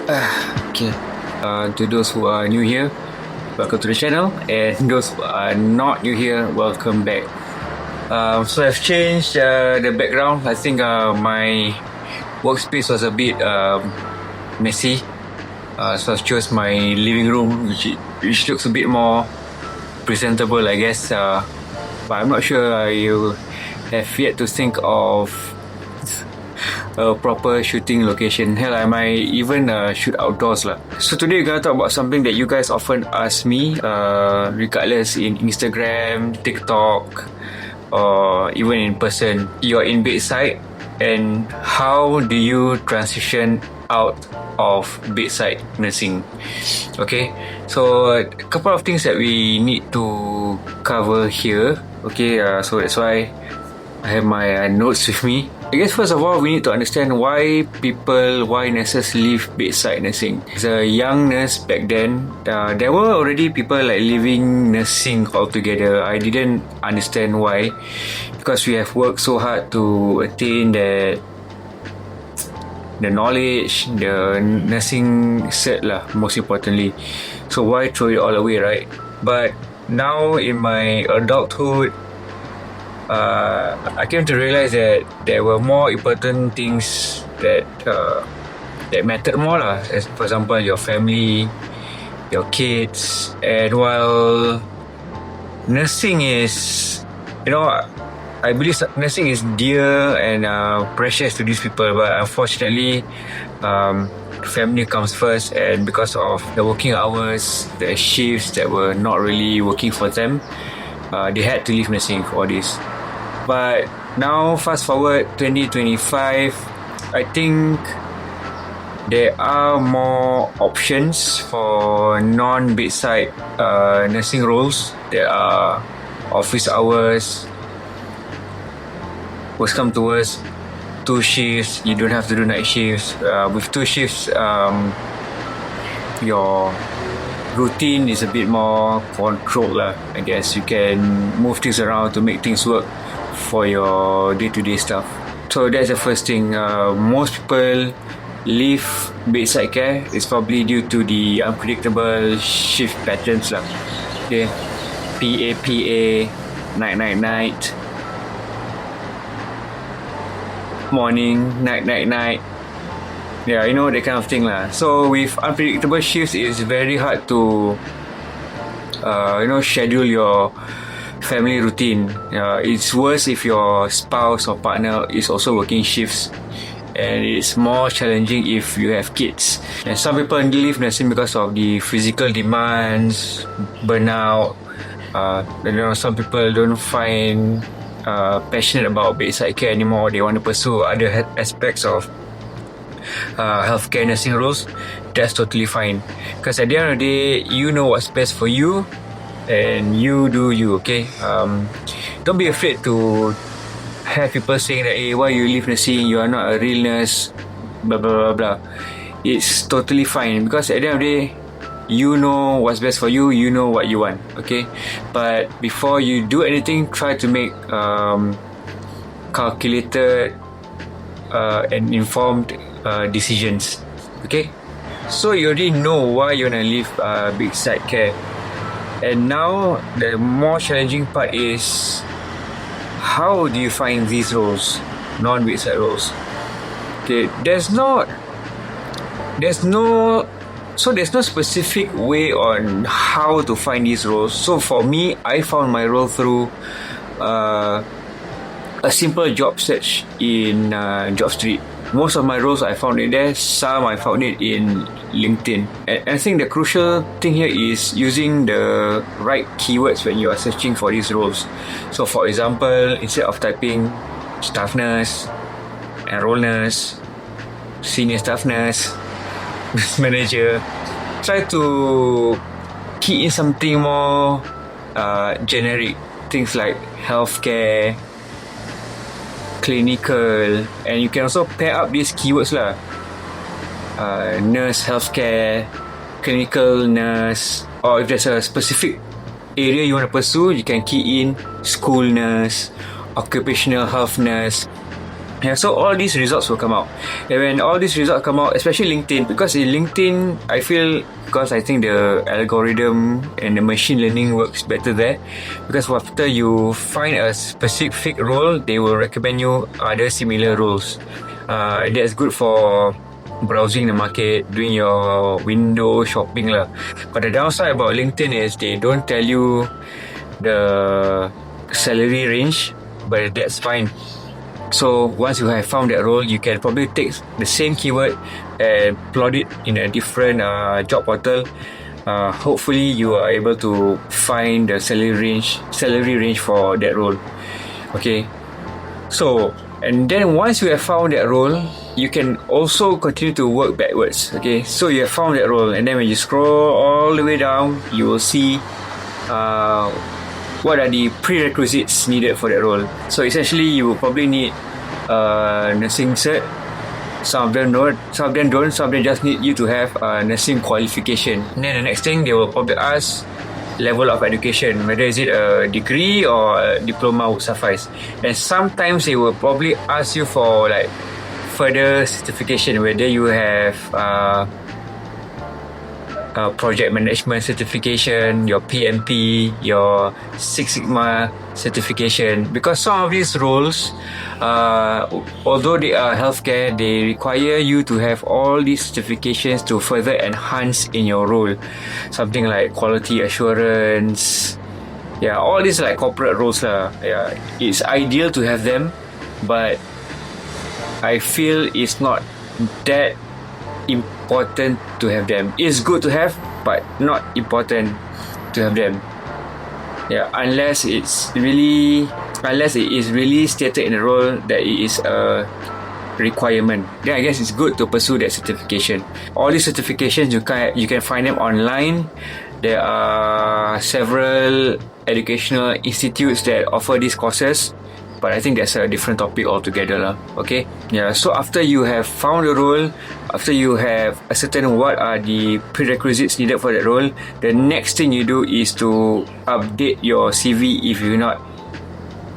Okay. To those who are new here, welcome to the channel, and those who are not new here, welcome back. So I've changed the background. I think my workspace was a bit messy. So I've chose my living room, which looks a bit more presentable, I guess. But I'm not sure you have yet to think of a proper shooting location. Hell, I might even shoot outdoors lah. So today we're gonna talk about something that you guys often ask me, regardless in Instagram, TikTok, or even in person. You're in bedside, and how do you transition out of bedside nursing? Okay, so a couple of things that we need to cover here. Okay, so that's why I have my notes with me. I guess first of all, we need to understand why nurses leave bedside nursing. As a young nurse back then, there were already people like leaving nursing altogether. I didn't understand why, because we have worked so hard to attain the knowledge, the nursing cert lah, most importantly. So why throw it all away, right? But now in my adulthood, I came to realize that there were more important things that mattered more lah. As for example, your family, your kids. And while nursing is, I believe nursing is dear and precious to these people, but unfortunately, family comes first, and because of the working hours, the shifts that were not really working for them, they had to leave nursing for this. But now, fast forward 2025, I think there are more options for non-bedside nursing roles. There are office hours. Worst come to worst, 2 shifts. You don't have to do night shifts. With 2 shifts, your routine is a bit more controlled lah. I guess you can move things around to make things work for your day-to-day stuff. So that's the first thing. Most people leave bedside care is probably due to the unpredictable shift patterns lah. Okay, PA, night, morning, night. Yeah, that kind of thing lah. So with unpredictable shifts, it's very hard to schedule your family routine. It's worse if your spouse or partner is also working shifts, and it's more challenging if you have kids. And some people leave nursing because of the physical demands, burnout. Some people don't find passionate about bedside care anymore. They want to pursue other aspects of healthcare nursing roles. That's totally fine, because at the end of the day, you know what's best for you, and you do you. Okay, don't be afraid to have people saying that, hey, why you leave nursing, you are not a real nurse, blah blah blah blah. It's totally fine, because at the end of the day, you know what's best for you, you know what you want. Okay, but before you do anything, try to make calculated and informed decisions. Okay, so you already know why you want to leave bedside care. And now the more challenging part is, how do you find these roles, non-bedside roles? Okay, there's no specific way on how to find these roles. So for me, I found my role through a simple job search in JobStreet. Most of my roles I found it there. Some I found it in LinkedIn. And I think the crucial thing here is using the right keywords when you are searching for these roles. So for example, instead of typing staff nurse, enroll nurse, senior staff nurse, nurse manager, try to key in something more generic. Things like healthcare, clinical, and you can also pair up these keywords lah. Nurse, healthcare, clinical nurse, or if there's a specific area you want to pursue, you can key in school nurse, occupational health nurse. Yeah, so all these results will come out. And when all these results come out, especially LinkedIn, because in LinkedIn, I feel, because I think the algorithm and the machine learning works better there. Because after you find a specific role, they will recommend you other similar roles. That's good for browsing the market, doing your window shopping lah. But the downside about LinkedIn is they don't tell you the salary range, but that's fine. So once you have found that role, you can probably take the same keyword and plot it in a different job portal. Hopefully you are able to find the salary range for that role. Okay, so and then once you have found that role, you can also continue to work backwards. Okay, so you have found that role, and then when you scroll all the way down, you will see what are the prerequisites needed for that role. So essentially, you will probably need nursing cert. Some of them don't. Some of them just need you to have a nursing qualification. And then the next thing, they will probably ask level of education, whether is it a degree or a diploma would suffice. And sometimes they will probably ask you for like further certification, whether you have project management certification, your PMP, your Six Sigma certification. Because some of these roles, although they are healthcare, they require you to have all these certifications to further enhance in your role. Something like quality assurance, yeah, all these like corporate roles lah. Yeah, it's ideal to have them, but I feel it's not that important to have them. It's good to have, but not important to have them. Yeah, unless it is really stated in the role that it is a requirement, then I guess it's good to pursue that certification. All these certifications you can find them online. There are several educational institutes that offer these courses, but I think that's a different topic altogether lah. Okay, yeah. So after you have found a role, after you have ascertained what are the prerequisites needed for that role, the next thing you do is to update your CV if you're not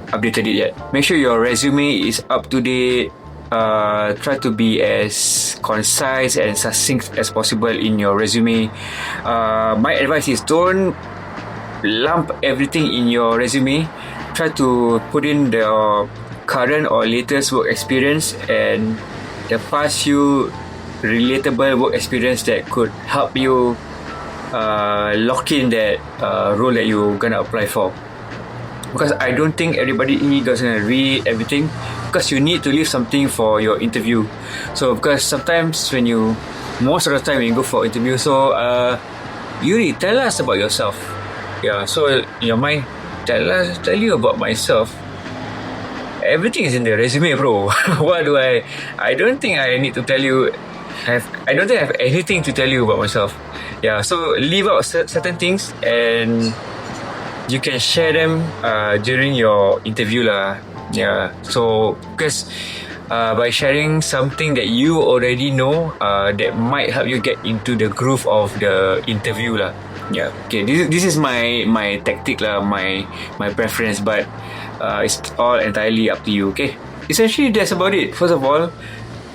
updated it yet. Make sure your resume is up to date. Try to be as concise and succinct as possible in your resume. My advice is don't lump everything in your resume. Try to put in the current or latest work experience and the past few relatable work experience that could help you lock in that role that you're gonna apply for. Because I don't think everybody doesn't read everything, because you need to leave something for your interview. So because sometimes most of the time when you go for interview, so Yuri, tell us about yourself. Yeah, so in your mind, tell you about myself. Everything is in the resume, bro. What do I don't think I need to tell you. I don't think I have anything to tell you about myself. Yeah, so leave out certain things and you can share them during your interview lah. Yeah, so because by sharing something that you already know, that might help you get into the groove of the interview lah. Yeah, okay, this is my tactic lah, my preference, but it's all entirely up to you. Okay, essentially that's about it. First of all,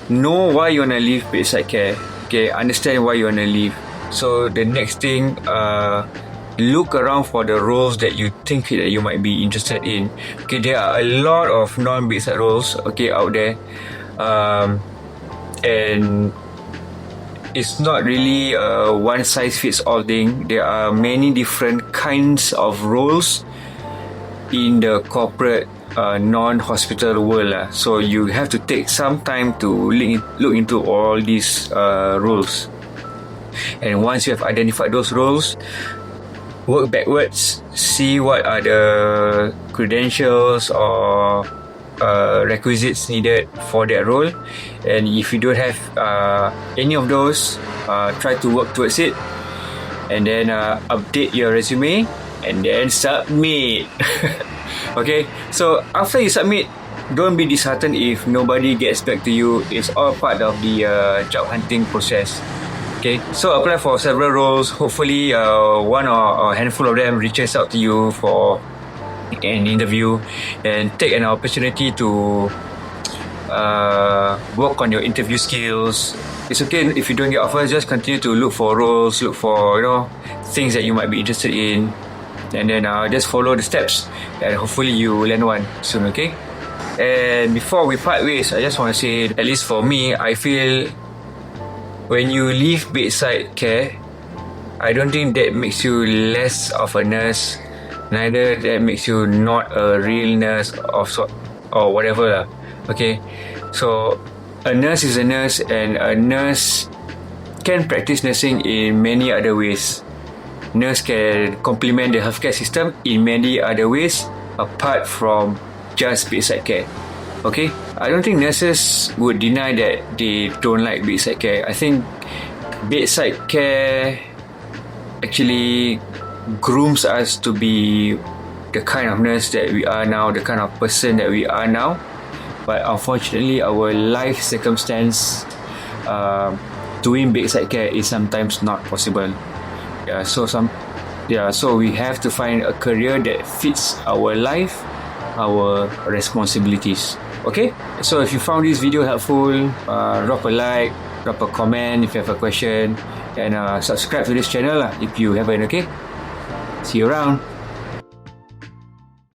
know why you wanna leave bedside care. Okay, understand why you wanna leave. So the next thing, look around for the roles that you think that you might be interested in. Okay, there are a lot of non-bedside roles, okay, out there, and it's not really a one size fits all thing. There are many different kinds of roles in the corporate non-hospital world lah. So you have to take some time to look into all these roles. And once you have identified those roles, work backwards, see what are the credentials or requisites needed for that role, and if you don't have any of those, try to work towards it, and then update your resume and then submit. Okay, so after you submit, don't be disheartened if nobody gets back to you. It's all part of the job hunting process. Okay, so apply for several roles. Hopefully one or a handful of them reaches out to you for an interview, and take an opportunity to work on your interview skills. It's okay if you don't get offers, just continue to look for roles, look for things that you might be interested in, and then just follow the steps, and hopefully you land one soon. Okay. And before we part ways, I just want to say, at least for me, I feel when you leave bedside care, I don't think that makes you less of a nurse, neither that makes you not a real nurse of sort or whatever lah. Okay, so a nurse is a nurse, and a nurse can practice nursing in many other ways. Nurse can complement the healthcare system in many other ways apart from just bedside care. Okay, I don't think nurses would deny that they don't like bedside care. I think bedside care actually grooms us to be the kind of nurse that we are now, the kind of person that we are now. But unfortunately, our life circumstance, doing bedside care is sometimes not possible. So we have to find a career that fits our life, our responsibilities. Okay, so if you found this video helpful, drop a like, drop a comment if you have a question, and subscribe to this channel if you haven't. Okay, see you around.